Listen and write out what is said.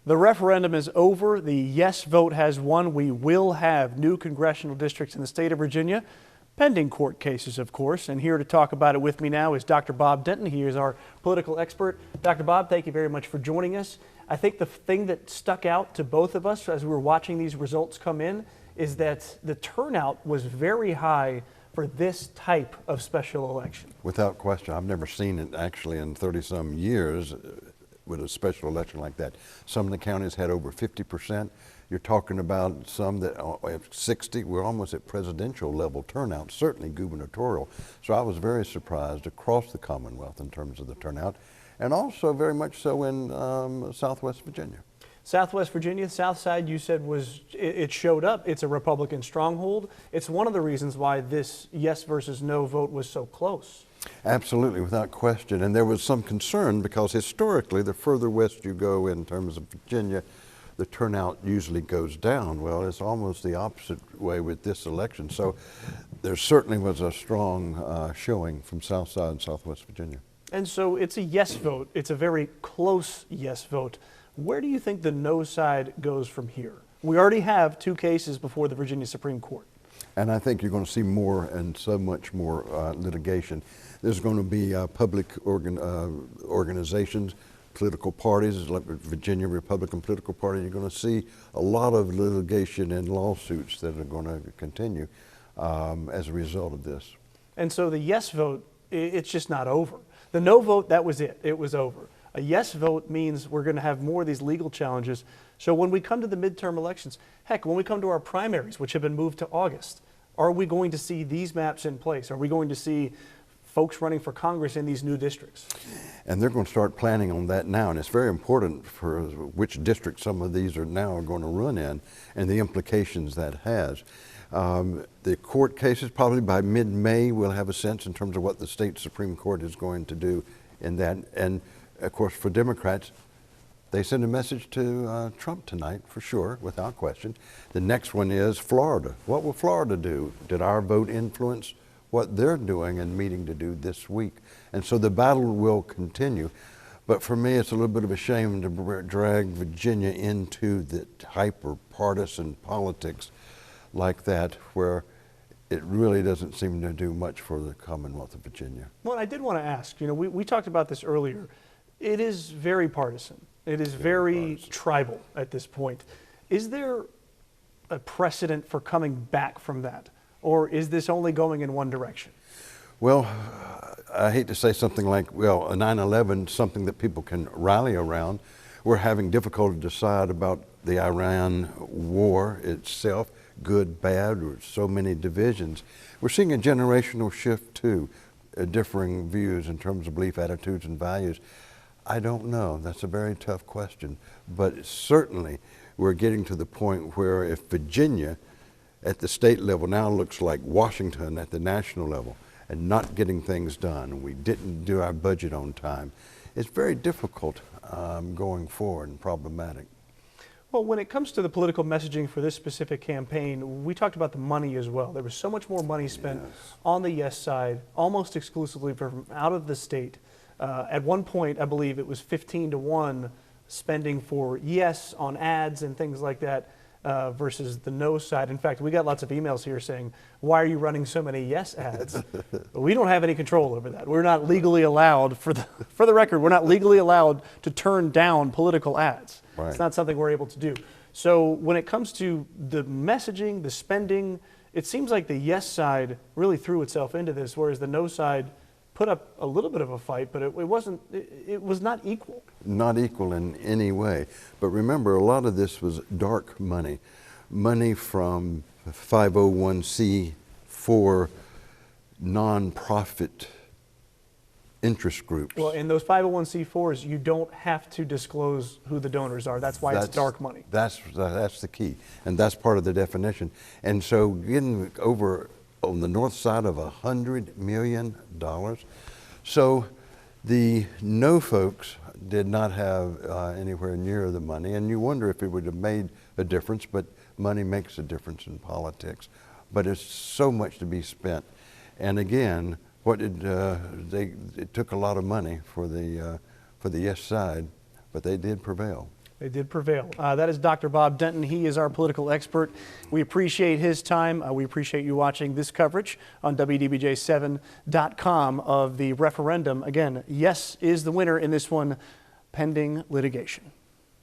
The referendum is over. The yes vote has won. We will have new congressional districts in the state of Virginia, pending court cases, of course. And here to talk about it with me now is Dr. Bob Denton. He is our political expert. Dr. Bob, thank you very much for joining us. I think the thing that stuck out to both of us as we were watching these results come in is that the turnout was very high for this type of special election. Without question. I've never seen it actually in 30-some years with a special election like that. Some of the counties had over 50%. You're talking about some that have 60. We're almost at presidential level turnout, certainly gubernatorial. So I was very surprised across the Commonwealth in terms of the turnout, and also very much so in Southwest Virginia. Southwest Virginia, South Side, you said it showed up. It's a Republican stronghold. It's one of the reasons why this yes versus no vote was so close. Absolutely, without question. And there was some concern because historically, the further west you go in terms of Virginia, the turnout usually goes down. Well, it's almost the opposite way with this election. So there certainly was a strong showing from South Side and Southwest Virginia. And so it's a yes vote. It's a very close yes vote. Where do you think the no side goes from here? We already have two cases before the Virginia Supreme Court. And I think you're going to see more and so much more litigation. There's going to be public organizations, political parties, like the Virginia Republican Political Party. You're going to see a lot of litigation and lawsuits that are going to continue as a result of this. And so the yes vote, it's just not over. The no vote, that was it. It was over. A yes vote means we're going to have more of these legal challenges. So when we come to the midterm elections, heck, when we come to our primaries, which have been moved to August, are we going to see these maps in place? Are we going to see folks running for Congress in these new districts? And they're going to start planning on that now. And it's very important for which district some of these are now going to run in and the implications that has. The court cases, probably by mid-May, we'll have a sense in terms of what the state Supreme Court is going to do in that. And of course, for Democrats, they send a message to Trump tonight, for sure, without question. The next one is Florida. What will Florida do? Did our vote influence what they're doing and meeting to do this week? And so the battle will continue. But for me, it's a little bit of a shame to drag Virginia into the hyper-partisan politics like that, where it really doesn't seem to do much for the Commonwealth of Virginia. Well, I did want to ask, you know, we talked about this earlier. It is very partisan. It is very tribal at this point. Is there a precedent for coming back from that? Or is this only going in one direction? Well, I hate to say something like, well, a 9/11, something that people can rally around. We're having difficulty to decide about the Iran war itself, good, bad, or so many divisions. We're seeing a generational shift too, differing views in terms of belief, attitudes, and values. I don't know. That's a very tough question. But certainly we're getting to the point where if Virginia at the state level now looks like Washington at the national level and not getting things done, and we didn't do our budget on time, it's very difficult going forward and problematic. Well, when it comes to the political messaging for this specific campaign, we talked about the money as well. There was so much more money spent on the yes side, almost exclusively from out of the state. At one point, I believe it was 15-1 spending for yes on ads and things like that versus the no side. In fact, we got lots of emails here saying, why are you running so many yes ads? We don't have any control over that. We're not legally allowed, for the record, we're not legally allowed to turn down political ads. Right. It's not something we're able to do. So when it comes to the messaging, the spending, it seems like the yes side really threw itself into this, whereas the no side put up a little bit of a fight, but it was not equal. Not equal in any way. But remember, a lot of this was dark money. Money from 501c4 nonprofit interest groups. Well, in those 501c4s, you don't have to disclose who the donors are. That's why it's dark money. That's the key, and that's part of the definition. And so getting over on the north side of $100 million. So the no folks did not have anywhere near the money, and you wonder if it would have made a difference, but money makes a difference in politics. But it's so much to be spent. And again, it took a lot of money for the yes side, but they did prevail. They did prevail. That is Dr. Bob Denton. He is our political expert. We appreciate his time. We appreciate you watching this coverage on WDBJ7.com of the referendum. Again, yes is the winner in this one, pending litigation.